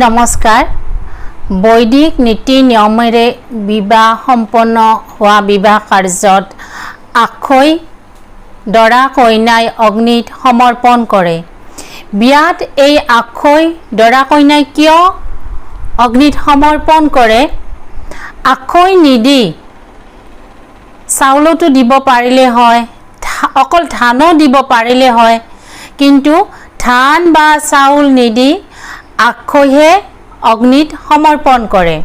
নমস্কাৰ। বৈদিক নীতি নিয়মেৰে বিবাহ সম্পন্ন হোৱা বিবাহ কাৰ্যত আখৈ দৰা কইনাই অগ্নিত সমৰ্পণ কৰে। বিয়াত এই আখৈ দৰা কইনাই কিয় অগ্নিত সমৰ্পণ কৰে? আখৈ নিদি চাউলতো দিব পাৰিলে হয়, অকল ধানো দিব পাৰিলে হয়, কিন্তু ধান বা চাউল নিদি আখৈহে অগ্নিত সমৰ্পণ কৰে।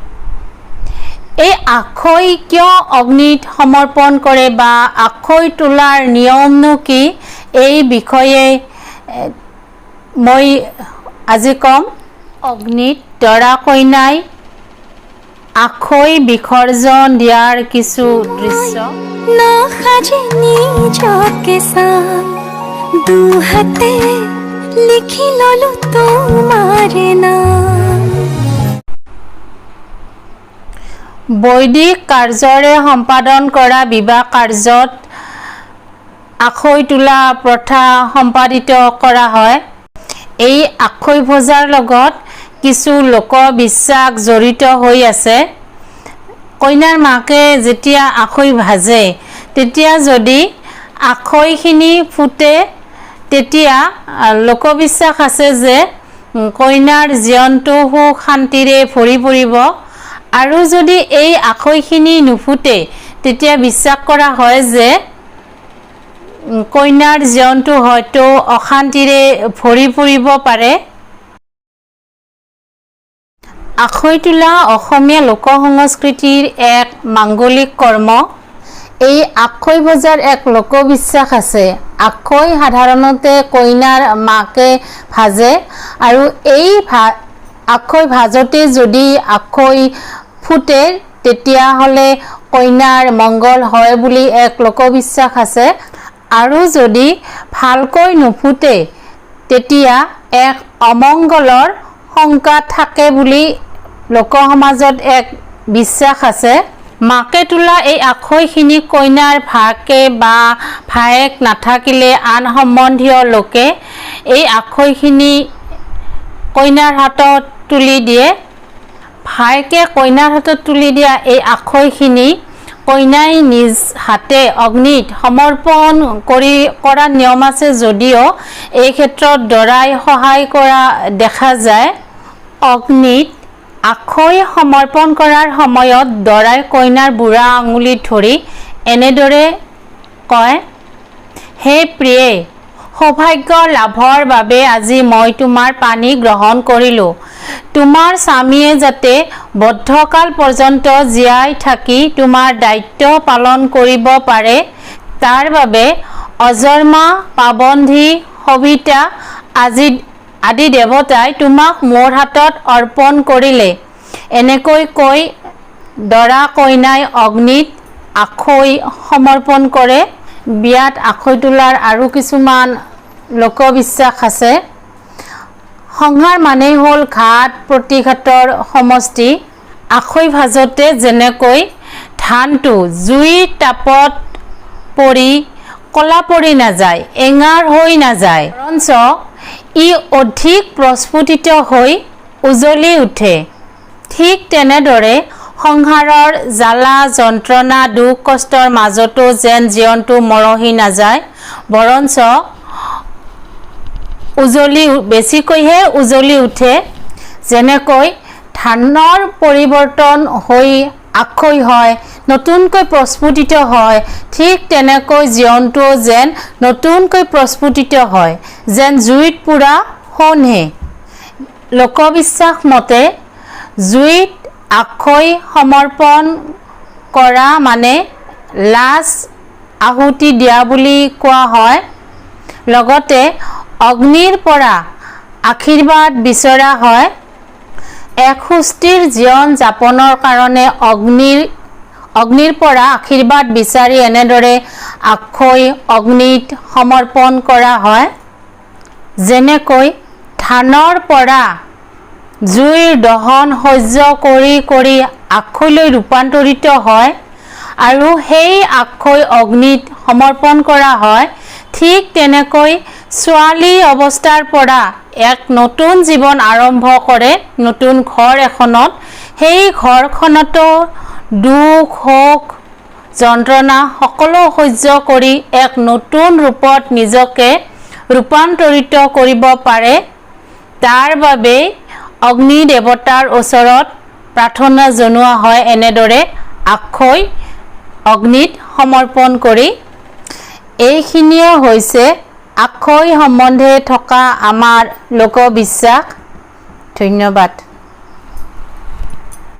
এই আখৈ কিয় অগ্নিত সমৰ্পণ কৰে বা আখৈ তোলাৰ নিয়মনো কি, এই বিষয়ে মই আজি ক'ম। অগ্নিত দৰা কইনাই আখৈ বিসৰ্জন দিয়াৰ কিছু দৃশ্য। দুহাতে লিখি ললো তোমাৰ নাম। বৈদিক কাৰ্যৰে সম্পাদন কৰা বিবাহ কাৰ্যত আখৈ তোলা প্ৰথা সম্পাদিত কৰা হয়। এই আখৈ ভজাৰ লগত কিছু লোকবিশ্বাস জড়িত হৈ আছে। কইনাৰ মাকে যেতিয়া আখৈ ভাজে, তেতিয়া যদি আখৈখিনি ফুটে, তেতিয়া লোকবিশ্বাস আছে যে কইনাৰ জীৱনটো সুখ শান্তিৰে ভৰি পৰিব। আৰু যদি এই আখৈখিনি নুফুটে, তেতিয়া বিশ্বাস কৰা হয় যে কইনাৰ জীৱনটো হয়তো অশান্তিৰে ভৰি পৰিব পাৰে। আখৈ তোলা অসমীয়া লোক সংস্কৃতিৰ এক মাংগলিক কৰ্ম। এই আখৈ ভজাৰ এক লোকবিশ্বাস আছে। আখৈ সাধাৰণতে কইনাৰ মাকে ভাজে আৰু এই আখৈ ভাজতে যদি আখৈ ফুটে, তেতিয়াহ'লে কইনাৰ মংগল হয় বুলি এক লোকবিশ্বাস আছে। আৰু যদি ভালকৈ নুফুটে, তেতিয়া এক অমংগলৰ শংকা থাকে বুলি লোকসমাজত এক বিশ্বাস আছে। মাকে তোলা এই আখৈখিনি কইনাৰ ভাকে বা ভায়েক নাথাকিলে আন সম্বন্ধীয় লোকে এই আখৈখিনি কইনাৰ হাতত তুলি দিয়ে। ভায়েকে কইনাৰ হাতত তুলি দিয়া এই আখৈখিনি কইনাই নিজ হাতে অগ্নিত সমৰ্পণ কৰা নিয়ম আছে যদিও এই ক্ষেত্ৰত দৰাই সহায় কৰা দেখা যায়। অগ্নিত আখৈ সমৰ্পণ কৰাৰ সময়ত দৰাই কইনাৰ বুঢ়া আঙুলিত ধৰি এনেদৰে কয়, হে প্ৰিয়ে, সৌভাগ্য লাভৰ বাবে আজি মই তোমাৰ পানী গ্ৰহণ কৰিলোঁ। তোমাৰ স্বামীয়ে যাতে বদ্ধকাল পৰ্যন্ত জীয়াই থাকি তোমাৰ দায়িত্ব পালন কৰিব পাৰে, তাৰ বাবে অজন্মা পাবন্ধী সবিতা আদি দেৱতাই তোমাক মোৰ হাতত অৰ্পণ কৰিলে। এনেকৈ কৈ দৰা কইনাই অগ্নিত আখৈ সমৰ্পণ কৰে। বিয়াত আখৈ তোলাৰ আৰু কিছুমান লোকবিশ্বাস আছে। সংসাৰ মানেই হ'ল ঘাট প্ৰতিঘাটৰ সমষ্টি। আখৈ ভাজতে যেনেকৈ ধানটো জুইৰ তাপত পৰি কলা পৰি নাযায়, এঙাৰ হৈ নাযায়, বৰঞ্চ ই অধিক প্ৰস্ফুটিত হৈ উজলি উঠে, ঠিক তেনেদৰে সংসাৰৰ জ্বালা যন্ত্ৰণা দুখ কষ্টৰ মাজতো যেন জীৱনটো মৰহি নাযায়, বৰঞ্চ বেছিকৈহে উজলি উঠে। যেনেকৈ ধানৰ পৰিৱৰ্তন হৈ আখৈ হয়, নতুনকৈ প্ৰস্ফুটিত হয়, ঠিক তেনেকৈ জীৱনটো যেন নতুনকৈ প্ৰস্ফুটিত হয়, যেন জুইত পুৰা সোণহে। লোকবিশ্বাস মতে জুইত আখৈ সমৰ্পণ কৰা মানে লাজ আহুতি দিয়া বুলি কোৱা হয়। লগতে অগ্নিৰ পৰা আশীৰ্বাদ বিচৰা হয়। এক সুস্থিৰ জীৱন যাপনৰ কাৰণে অগ্নিৰ পৰা আশীৰ্বাদ বিচাৰি এনেদৰে আখৈ অগ্নিত সমৰ্পণ কৰা হয়। যেনেকৈ ধানৰ পৰা জুইৰ দহন সহ্য কৰি কৰি আখৈলৈ ৰূপান্তৰিত হয় আৰু সেই আখৈ অগ্নিত সমৰ্পণ কৰা হয়, ঠিক তেনেকৈ ছোৱালী অৱস্থাৰ পৰা এক নতুন জীৱন আৰম্ভ কৰে নতুন ঘৰ এখনত সেই ঘৰখনতো দুখ শোক যন্ত্ৰণা সকলো সহ্য কৰি এক নতুন ৰূপত নিজকে ৰূপান্তৰিত কৰিব পাৰে তাৰ বাবে অগ্নি দেৱতাৰ ওচৰত প্ৰাৰ্থনা জনোৱা হয় এনেদৰে আক্ষয় অগ্নিত সমৰ্পণ কৰি এইখিনিয়ে হৈছে আক্ষয় সম্বন্ধে থকা আমাৰ লোকবিশ্বাস ধন্যবাদ